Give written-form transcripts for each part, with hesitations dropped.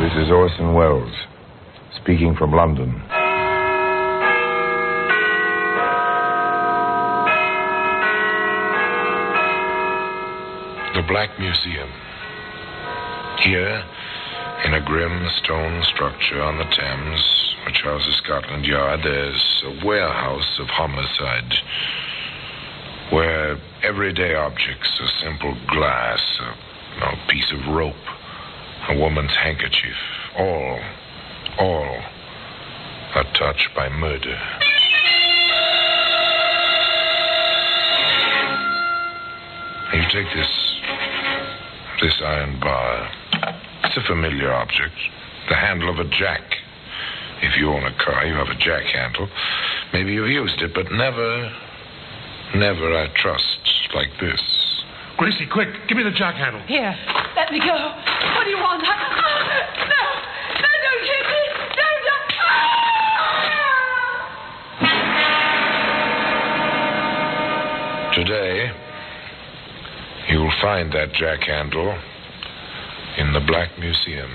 This is Orson Welles, speaking from London. The Black Museum. Here, in a grim stone structure on the Thames, which houses Scotland Yard, there's a warehouse of homicide, where everyday objects, a simple glass, a piece of rope, a woman's handkerchief, all are touched by murder. You take this iron bar. It's a familiar object. The handle of a jack. If you own a car, you have a jack handle. Maybe you've used it, but never, I trust, like this. Gracie, quick, give me the jack handle. Here, let me go. What do you want? No, don't hit me. Don't. Today, you'll find that jack handle in the Black Museum.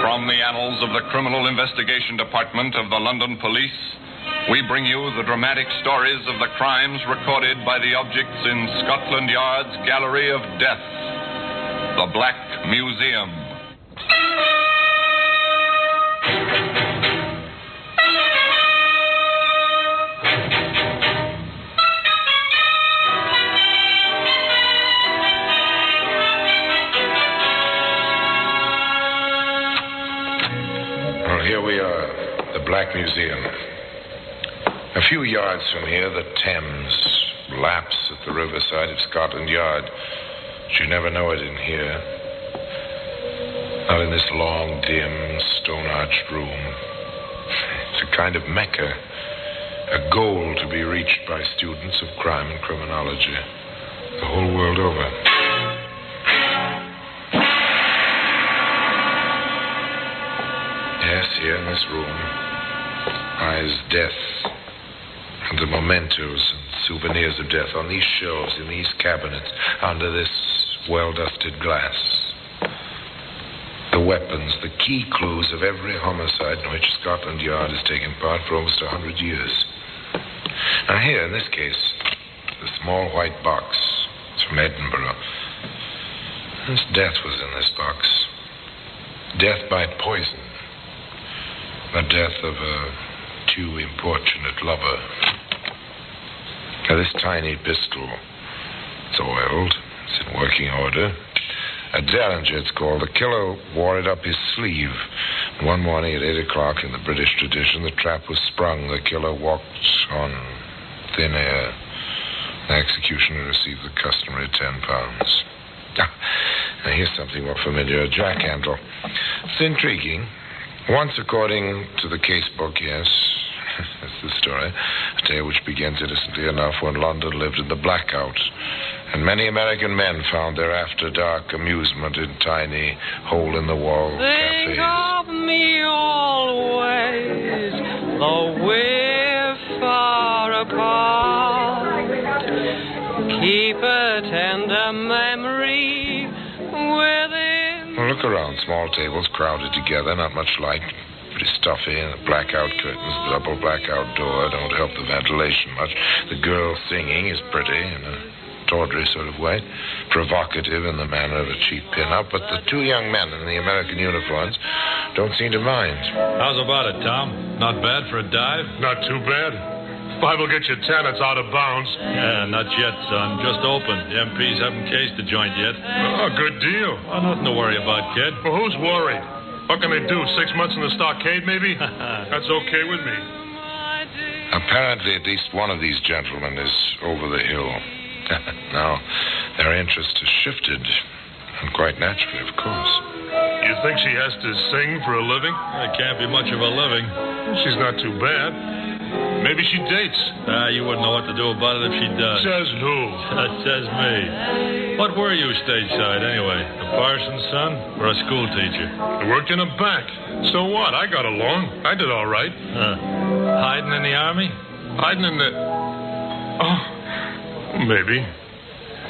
From the annals of the Criminal Investigation Department of the London Police, we bring you the dramatic stories of the crimes recorded by the objects in Scotland Yard's Gallery of Death, the Black Museum. Here we are, the Black Museum. A few yards from here, the Thames laps at the riverside of Scotland Yard. But you never know it in here. Not in this long, dim, stone-arched room. It's a kind of mecca, a goal to be reached by students of crime and criminology the whole world over. Yes, here in this room lies death and the mementos and souvenirs of death on these shelves, in these cabinets, under this well-dusted glass. The weapons, the key clues of every homicide in which Scotland Yard has taken part for almost 100 years. Now here, in this case, the small white box. It's from Edinburgh. This death was in this box. Death by poison. The death of a too importunate lover. Now, this tiny pistol, it's oiled, it's in working order. A Derringer, it's called. The killer wore it up his sleeve. One morning at 8 o'clock in the British tradition, the trap was sprung. The killer walked on thin air. The executioner received the customary £10. Now, here's something more familiar, a jack handle. It's intriguing. Once, according to the case book, yes, that's the story, a tale which begins innocently enough when London lived in the blackout, and many American men found their after-dark amusement in tiny, hole-in-the-wall cafes. Think of me always, though we're far apart. Keep a tender memory within. Well, look around. Small tables crowded together, not much light. Pretty stuffy, and the blackout curtains, the double blackout door don't help the ventilation much. The girl singing is pretty in a tawdry sort of way, provocative in the manner of a cheap pin-up, but the two young men in the American uniforms don't seem to mind. How's about it, Tom? Not bad for a dive? Not too bad. 5 will get you 10, it's out of bounds. Yeah, not yet, son. Just opened. The MPs haven't cased the joint yet. Oh, good deal. Oh, nothing to worry about, kid. Well, who's worried? What can they do, 6 months in the stockade, maybe? That's okay with me. Apparently, at least one of these gentlemen is over the hill. Now, their interest has shifted, and quite naturally, of course. You think she has to sing for a living? It can't be much of a living. She's not too bad. Maybe she dates. You wouldn't know what to do about it if she does. Says who? That says me. What were you stateside, anyway? A parson's son or a school teacher? I worked in a bank. So what? I got along. I did all right. Hiding in the army? Hiding in the... Oh, maybe.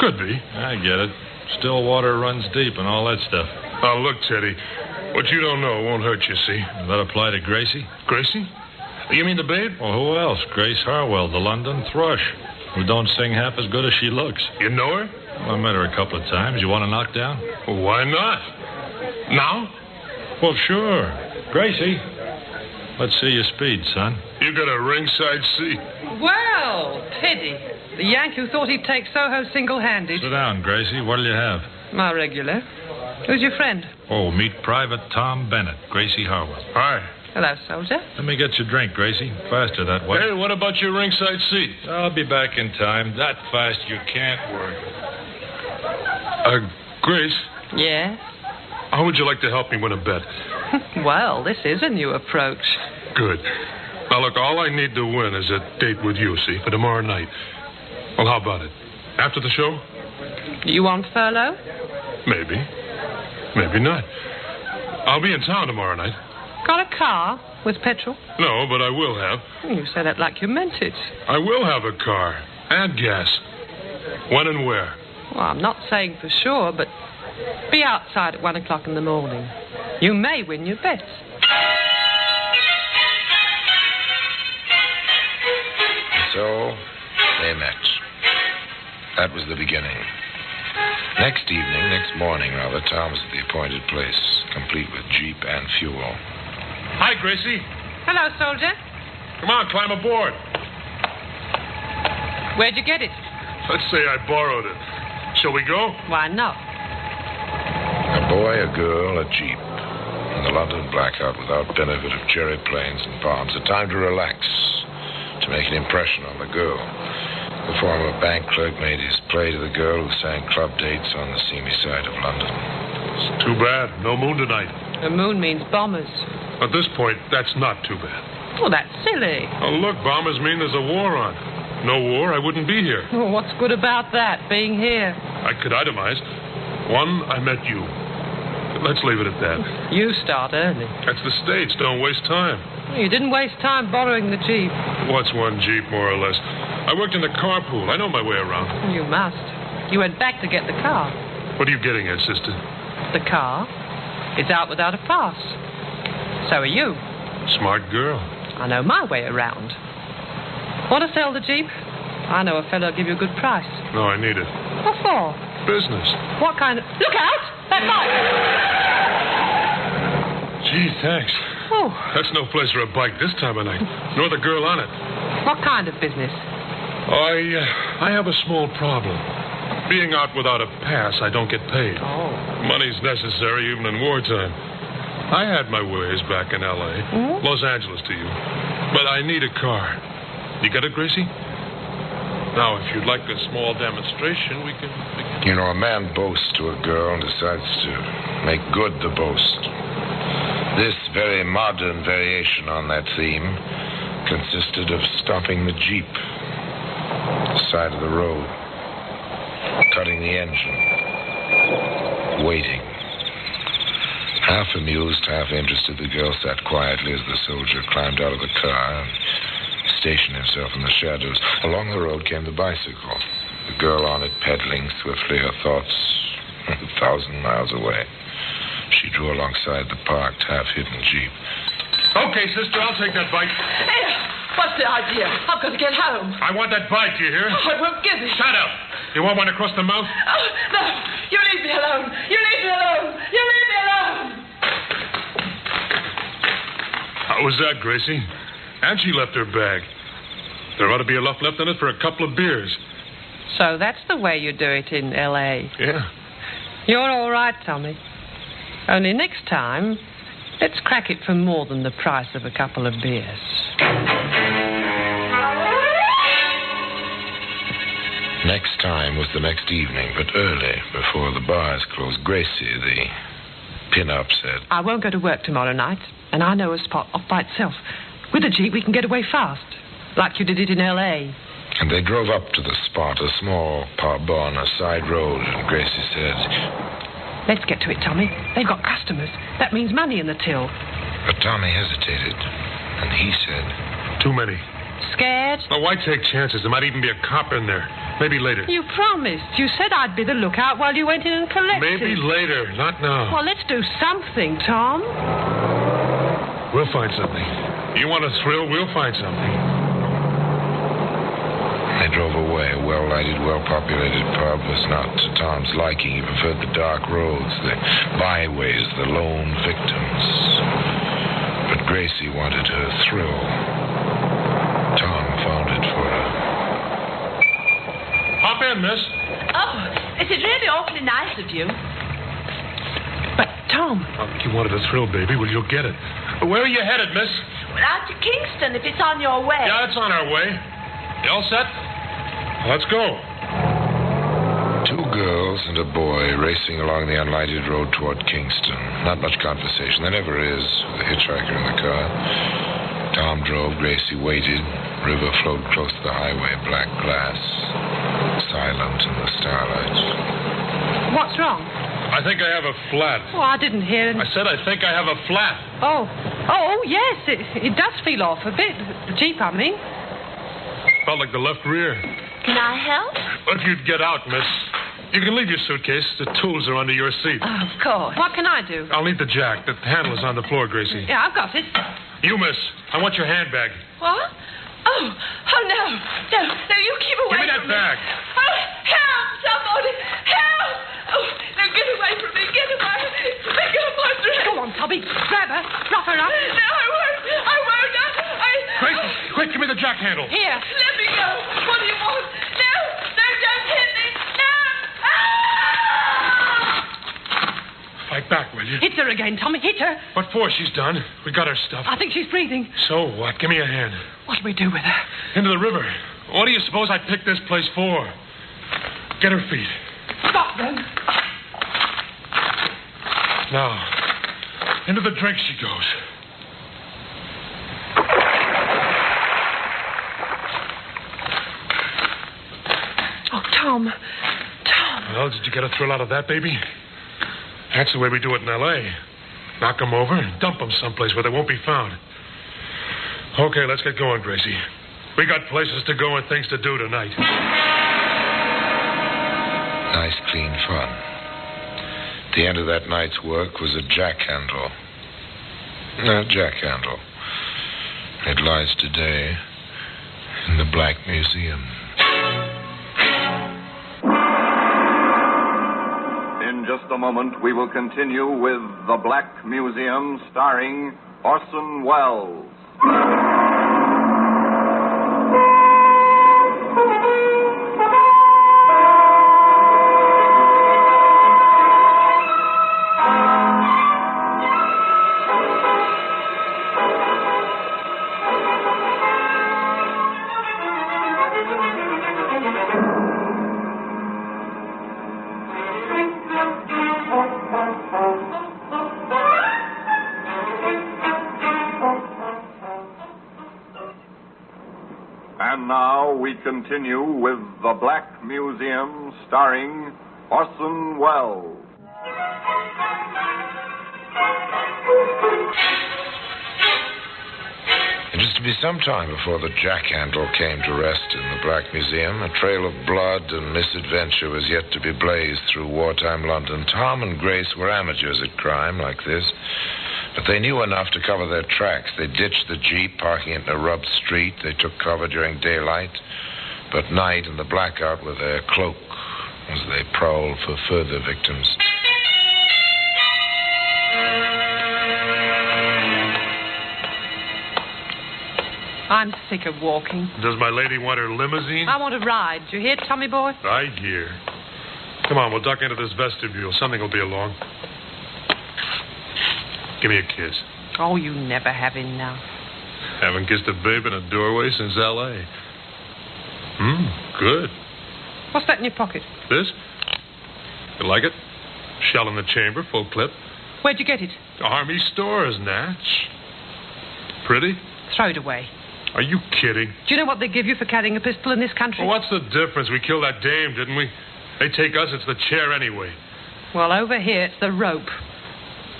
Could be. I get it. Still water runs deep and all that stuff. Oh, look, Teddy. What you don't know won't hurt you, see? That apply to Gracie? Gracie? You mean the babe? Well, who else? Grace Harwell, the London thrush, who don't sing half as good as she looks. You know her? Well, I met her a couple of times. You want to knock down? Well, why not? Now? Well, sure. Gracie, let's see your speed, son. You got a ringside seat. Well, Teddy, the Yank who thought he'd take Soho single-handed. Sit down, Gracie. What'll you have? My regular. Who's your friend? Oh, meet Private Tom Bennett, Gracie Harwell. Hi. Hello, soldier. Let me get your drink, Gracie. Faster that way. Hey, what about your ringside seat? I'll be back in time. That fast you can't work. Grace, Yes? how would you like to help me win a bet? Well, this is a new approach. Good. Now, look, all I need to win is a date with you, see, for tomorrow night. Well, how about it? After the show? You on furlough? Maybe. Maybe not. I'll be in town tomorrow night. Got a car with petrol? No, but I will have. You said that like you meant it. I will have a car and gas. When and where? Well, I'm not saying for sure, but be outside at 1 o'clock in the morning. You may win your bet. So they met. That was the beginning. Next morning, Tom was at the appointed place, complete with jeep and fuel. Hi, Gracie. Hello, soldier. Come on, climb aboard. Where'd you get it? Let's say I borrowed it. Shall we go? Why not? A boy, a girl, a jeep. In the London blackout without benefit of cherry planes and bombs. A time to relax, to make an impression on the girl. The former bank clerk made his play to the girl who sang club dates on the seamy side of London. It's too bad. No moon tonight. The moon means bombers. At this point, that's not too bad. Oh, that's silly. Oh, look, bombers mean there's a war on. No war, I wouldn't be here. Oh, what's good about that, being here? I could itemize. One, I met you. Let's leave it at that. You start early. That's the States. Don't waste time. You didn't waste time borrowing the Jeep. What's one Jeep, more or less? I worked in the carpool. I know my way around. You must. You went back to get the car. What are you getting at, sister? The car is out without a pass. So are you. Smart girl. I know my way around. Want to sell the Jeep? I know a fellow will give you a good price. No, I need it. What for? Business. What kind of... Look out! That bike! Gee, thanks. Oh, That's no place for a bike this time of night. Nor the girl on it. what kind of business? I have a small problem. Being out without a pass, I don't get paid. Oh. Money's necessary even in wartime. I had my ways back in L.A. Hmm? Los Angeles to you. But I need a car. You get it, Gracie? Now, if you'd like a small demonstration, we can... You know, a man boasts to a girl and decides to make good the boast. This very modern variation on that theme consisted of stopping the Jeep, the side of the road, cutting the engine, waiting. Half amused, half interested, the girl sat quietly as the soldier climbed out of the car and stationed himself in the shadows. Along the road came the bicycle, the girl on it pedaling swiftly, her thoughts 1,000 miles away. She drew alongside the parked, half-hidden Jeep. Okay, sister, I'll take that bike. Hey, what's the idea? I've got to get home. I want that bike, you hear? I won't give it. Shut up. You want one across the mouth? Oh, no. You leave me alone. You leave me alone. You leave me alone. How was that, Gracie? And she left her bag. There ought to be enough left in it for a couple of beers. So that's the way you do it in L.A. Yeah. You're all right, Tommy. Only next time, let's crack it for more than the price of a couple of beers. Next time was the next evening, but early, before the bars closed. Gracie, the pin-up, said, I won't go to work tomorrow night, and I know a spot off by itself. With a Jeep, we can get away fast, like you did it in L.A. And they drove up to the spot, a small pub on a side road, and Gracie said, Let's get to it, Tommy. They've got customers. That means money in the till. but Tommy hesitated, and he said, Too many. Scared? Now, why take chances? There might even be a cop in there. Maybe later. You promised. You said I'd be the lookout while you went in and collected. Maybe later, not now. Well, let's do something, Tom. We'll find something. You want a thrill? We'll find something. They drove away. A well-lighted, well-populated pub was not to Tom's liking. He preferred the dark roads, the byways, the lone victims. But Gracie wanted her thrill. Tom found it for her. Hop in, miss. Oh, this is really awfully nice of you. But, Tom... You wanted a thrill, baby. Well, you'll get it. Where are you headed, miss? Well, out to Kingston, if it's on your way. Yeah, it's on our way. You all set? Let's go. Two girls and a boy racing along the unlighted road toward Kingston. Not much conversation. There never is, with a hitchhiker in the car. Tom drove. Gracie waited. River flowed close to the highway. Black glass. Silent in the starlight. What's wrong? I think I have a flat. Oh, I didn't hear it. I said I think I have a flat. Oh, yes. It does feel off a bit. The Jeep, I mean. Felt like the left rear. Can I help? If you'd get out, miss. You can leave your suitcase. The tools are under your seat. Of course. What can I do? I'll need the jack. The handle is on the floor, Gracie. Yeah, I've got it. You, miss. I want your handbag. What? Oh, no. No, you keep away Give me that from bag. Oh, help, somebody. Help. Oh, no, get away from me. Get away. Let go of my dress. Go on, Tubby. Grab her. Rough her up. No, I won't. Gracie, quick, give me the jack handle. Here. Let me go. What do you want? No, don't hit me. No. Ah! Fight back, will you? Hit her again, Tommy. Hit her. What for? She's done. We got her stuff. I think she's breathing. So what? Give me a hand. What'll we do with her? Into the river. What do you suppose I picked this place for? Get her feet. Stop them. Now, into the drink she goes. Oh, Tom. Well, did you get a thrill out of that, baby? That's the way we do it in L.A. Knock them over and dump them someplace where they won't be found. Okay, let's get going, Gracie. We got places to go and things to do tonight. Nice, clean fun. The end of that night's work was a jack handle. A jack handle. It lies today in the Black Museum. In just a moment, we will continue with The Black Museum, starring Orson Welles. And now we continue with The Black Museum, starring Orson Welles. It was to be some time before the jack handle came to rest in the Black Museum. A trail of blood and misadventure was yet to be blazed through wartime London. Tom and Grace were amateurs at crime like this, but they knew enough to cover their tracks. They ditched the Jeep, parking it in a rubbed street. They took cover during daylight, but night and the blackout were their cloak as they prowled for further victims. I'm sick of walking. Does my lady want her limousine? I want a ride. Do you hear, Tommy boy? I hear. Come on, we'll duck into this vestibule. Something will be along. Give me a kiss. Oh, you never have enough. Haven't kissed a babe in a doorway since L.A. Good. What's that in your pocket? This? You like it? Shell in the chamber, full clip. Where'd you get it? Army stores, Natch. Pretty? Throw it away. Are you kidding? Do you know what they give you for carrying a pistol in this country? Well, what's the difference? We killed that dame, didn't we? They take us, it's the chair anyway. Well, over here, it's the rope.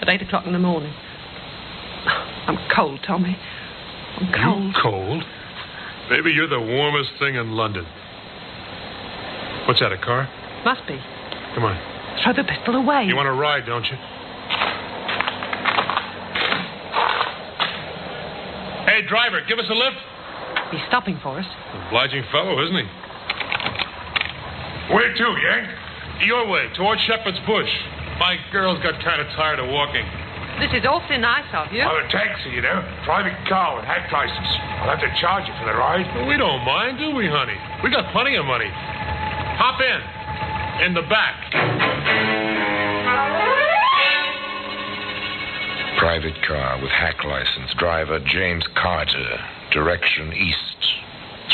At 8 o'clock in the morning. I'm cold, Tommy. I'm cold. You cold? Baby, you're the warmest thing in London. What's that, a car? Must be. Come on. Throw the pistol away. You want to ride, don't you? Hey, driver, give us a lift. He's stopping for us. Obliging fellow, isn't he? Where to, Yank? Your way, towards Shepherd's Bush. My girl's got kind of tired of walking. This is awfully nice of you. I'm a taxi, you know. Private car with hack license. I'll have to charge you for the ride. Well, we don't mind, do we, honey? We got plenty of money. Hop in. In the back. Private car with hack license. Driver James Carter. Direction east.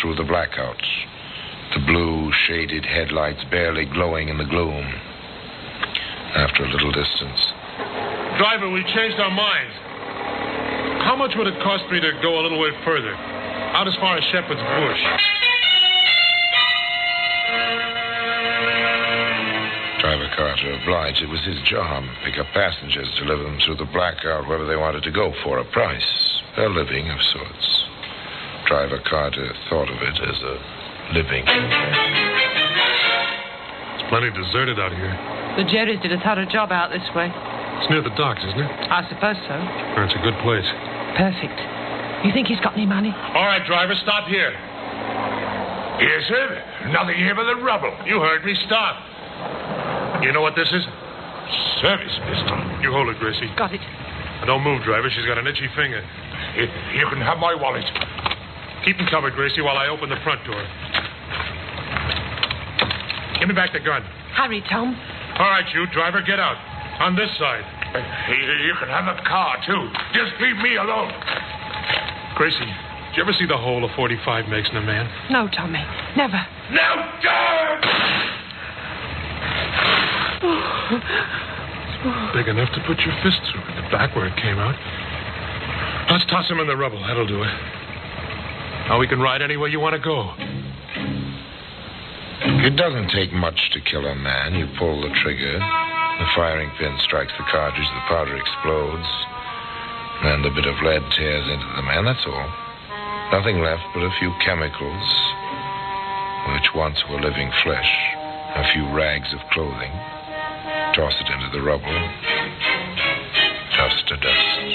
Through the blackouts. The blue, shaded headlights barely glowing in the gloom. After a little distance. Driver, we changed our minds. How much would it cost me to go a little way further? Out as far as Shepherd's Bush. Driver Carter obliged. It was his job. Pick up passengers, deliver them through the blackout wherever they wanted to go for a price. A living of sorts. Driver Carter thought of it as a living. It's plenty deserted out here. The Jerrys did a thorough job out this way. It's near the docks, isn't it? I suppose so. That's a good place. Perfect. You think he's got any money? All right, driver, stop here. Yes, sir. Nothing here but the rubble. You heard me. Stop. You know what this is? Service pistol. You hold it, Gracie. Got it. Now, don't move, driver. She's got an itchy finger. You can have my wallet. Keep him covered, Gracie, while I open the front door. Give me back the gun. Hurry, Tom. All right, you, driver, get out. On this side. You can have the car, too. Just leave me alone. Gracie, did you ever see the hole a 45 makes in a man? No, Tommy. Never. No, don't! Big enough to put your fist through at the back where it came out. Let's toss him in the rubble. That'll do it. Now we can ride anywhere you want to go. It doesn't take much to kill a man. You pull the trigger. The firing pin strikes the cartridge. The powder explodes. And the bit of lead tears into the man. That's all. Nothing left but a few chemicals, which once were living flesh. A few rags of clothing. Toss it into the rubble. Dust to dust.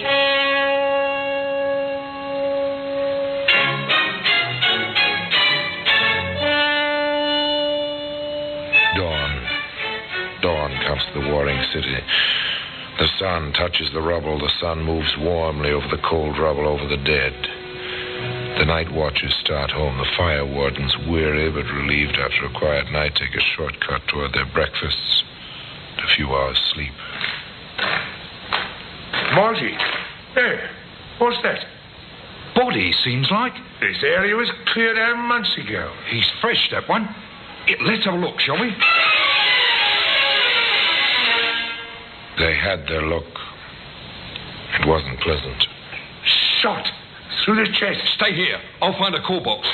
Dawn comes to the warring city. The sun touches the rubble. The sun moves warmly over the cold rubble, over the dead. The night watchers start home. The fire wardens, weary but relieved after a quiet night, take a shortcut toward their breakfasts and a few hours' sleep. Margie, hey, what's that? Body, seems like. This area was cleared out months ago. He's fresh, that one. Let's have a look, shall we? They had their look. It wasn't pleasant. Shot. Through the chest. Stay here. I'll find a call box.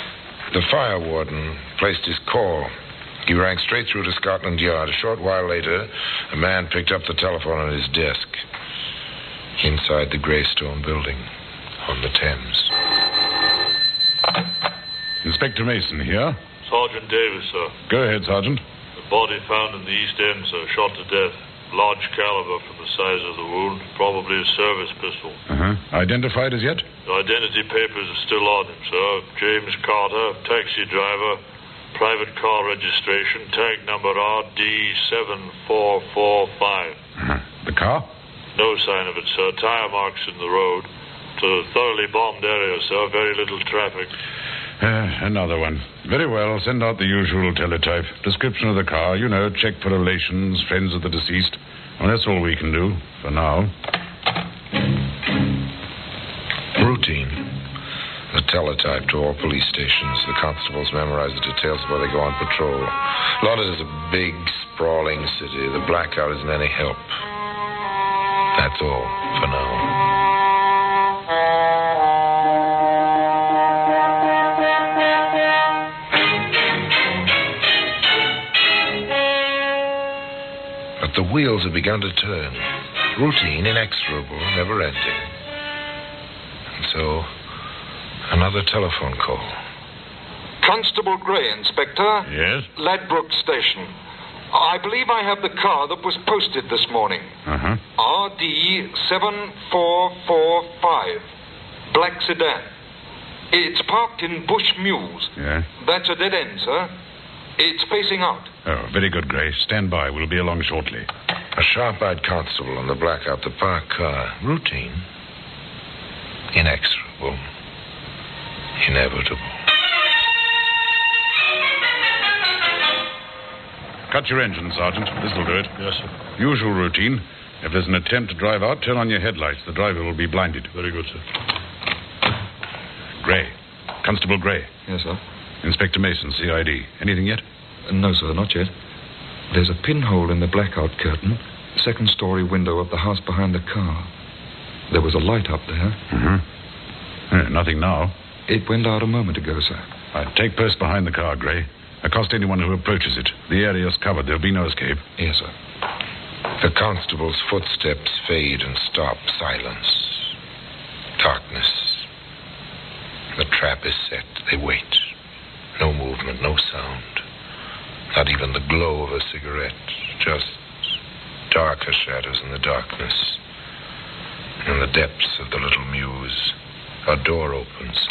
The fire warden placed his call. He rang straight through to Scotland Yard. A short while later, a man picked up the telephone on his desk. Inside the Greystone building on the Thames. Inspector Mason here. Sergeant Davis, sir. Go ahead, Sergeant. The body found in the East End, sir, shot to death. Large caliber from the size of the wound. Probably a service pistol. Identified as yet? The identity papers are still on him, sir. James Carter, taxi driver, private car registration, tag number RD7445. The car? No sign of it, sir. Tire marks in the road. It's a thoroughly bombed area, sir. Very little traffic. Another one. Very well. Send out the usual teletype. Description of the car. You know, check for relations, friends of the deceased. Well, that's all we can do for now. Routine. The teletype to all police stations. The constables memorize the details of where they go on patrol. London is a big, sprawling city. The blackout isn't any help. That's all for now. But the wheels have begun to turn. Routine, inexorable, never-ending. And so, another telephone call. Constable Gray, Inspector. Yes? Ladbroke Station. I believe I have the car that was posted this morning. Uh-huh. RD 7445. Black sedan. It's parked in Bush Mews. Yeah? That's a dead end, sir. It's facing out. Oh, very good, Gray. Stand by. We'll be along shortly. A sharp-eyed constable on the blackout the parked car. Routine. Inexorable. Inevitable. Cut your engine, Sergeant. This'll do it. Yes, sir. Usual routine. If there's an attempt to drive out, turn on your headlights. The driver will be blinded. Very good, sir. Gray. Constable Gray. Yes, sir. Inspector Mason, CID. Anything yet? No, sir, not yet. There's a pinhole in the blackout curtain, second-story window of the house behind the car. There was a light up there. Mm-hmm. Nothing now. It went out a moment ago, sir. Take post behind the car, Gray. Accost anyone who approaches it. The area's covered. There'll be no escape. Yes, sir. The constable's footsteps fade and stop. Silence. Darkness. The trap is set. They wait. No movement, no sound. Not even the glow of a cigarette. Just darker shadows in the darkness. In the depths of the little mews, a door opens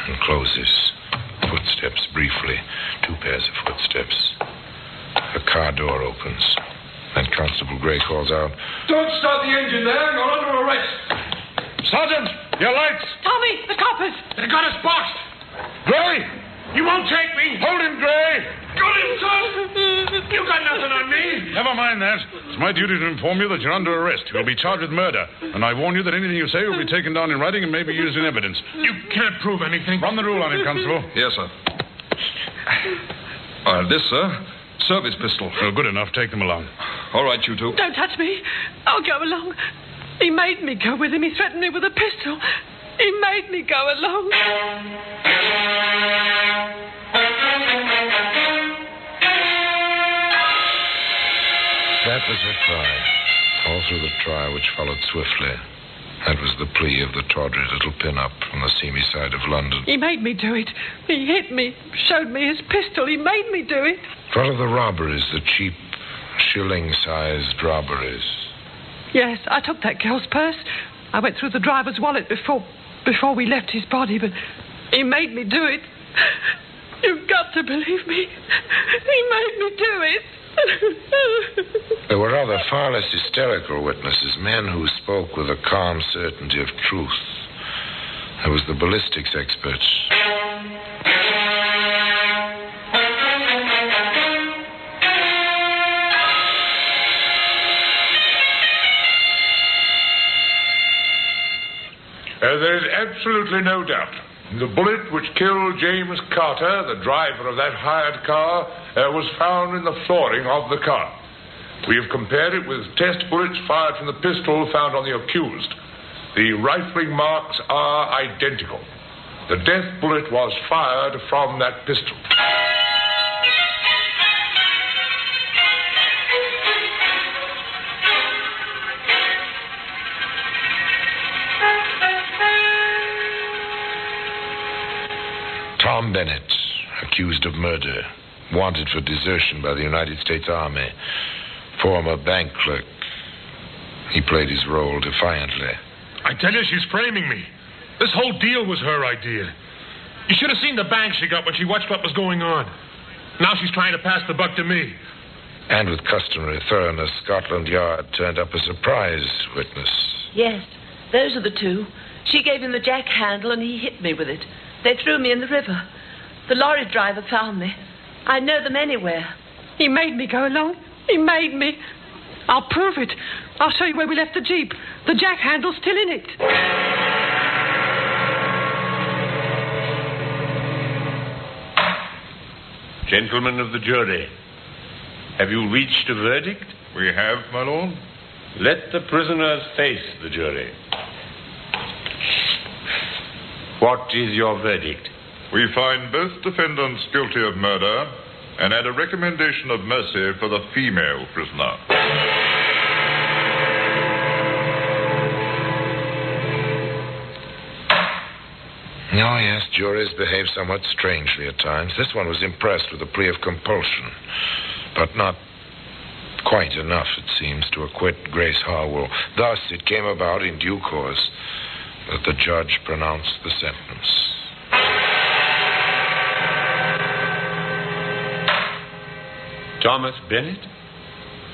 and closes. Footsteps briefly. 2 pairs of footsteps. The car door opens. Then Constable Gray calls out, Don't start the engine there. You're under arrest. Sergeant, your lights. Tommy, the coppers. They got us boxed. Gray, you won't take me. Hold him, Gray. Got him, son. You got nothing on me. Never mind that. It's my duty to inform you that you're under arrest. You'll be charged with murder. And I warn you that anything you say will be taken down in writing and may be used in evidence. You can't prove anything. Run the rule on him, Constable. Yes, sir. This, sir. Service pistol. Oh, good enough. Take them along. All right, you two. Don't touch me. I'll go along. He made me go with him. He threatened me with a pistol. He made me go along. That was her cry. All through the trial, which followed swiftly. That was the plea of the tawdry little pin-up from the seamy side of London. He made me do it. He hit me, showed me his pistol. He made me do it. What of the robberies, the cheap, shilling-sized robberies? Yes, I took that girl's purse. I went through the driver's wallet before we left his body, but he made me do it. You've got to believe me. He made me do it. There were other, far less hysterical witnesses, men who spoke with a calm certainty of truth. There was the ballistics expert. There is absolutely no doubt. The bullet which killed James Carter, the driver of that hired car, was found in the flooring of the car. We have compared it with test bullets fired from the pistol found on the accused. The rifling marks are identical. The death bullet was fired from that pistol. Tom Bennett, accused of murder, wanted for desertion by the United States Army, former bank clerk. He played his role defiantly. I tell you, she's framing me. This whole deal was her idea. You should have seen the bang she got when she watched what was going on. Now she's trying to pass the buck to me. And with customary thoroughness, Scotland Yard turned up a surprise witness. Yes, those are the two. She gave him the jack handle and he hit me with it. They threw me in the river. The lorry driver found me. I know them anywhere. He made me go along. He made me. I'll prove it. I'll show you where we left the Jeep. The jack handle's still in it. Gentlemen of the jury, have you reached a verdict? We have, my lord. Let the prisoners face the jury. What is your verdict? We find both defendants guilty of murder and add a recommendation of mercy for the female prisoner. Oh, yes, juries behave somewhat strangely at times. This one was impressed with a plea of compulsion, but not quite enough, it seems, to acquit Grace Harwell. Thus, it came about in due course that the judge pronounced the sentence. Thomas Bennett,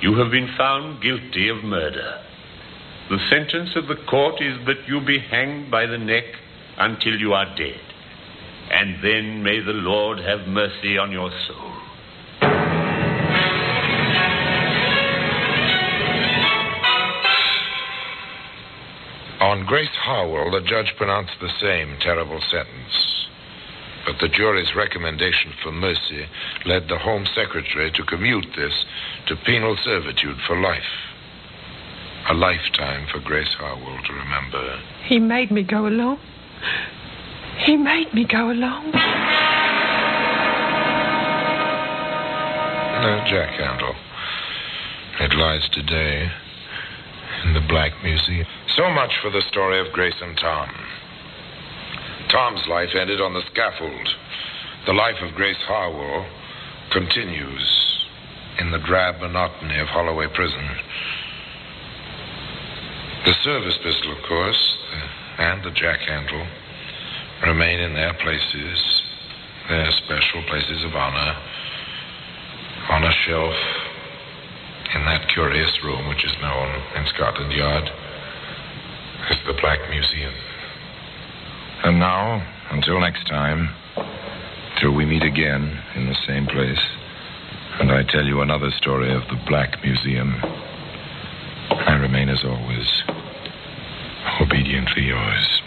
you have been found guilty of murder. The sentence of the court is that you be hanged by the neck until you are dead. And then may the Lord have mercy on your soul. On Grace Harwell, the judge pronounced the same terrible sentence. But the jury's recommendation for mercy led the Home Secretary to commute this to penal servitude for life. A lifetime for Grace Harwell to remember. He made me go along. He made me go along. No jack handle. It lies today in the Black Museum. So much for the story of Grace and Tom. Tom's life ended on the scaffold. The life of Grace Harwell continues in the drab monotony of Holloway Prison. The service pistol, of course, and the jack handle remain in their places, their special places of honor, on a shelf in that curious room which is known in Scotland Yard as the Black Museum. And now, until next time, till we meet again in the same place, and I tell you another story of the Black Museum, I remain, as always, obediently yours.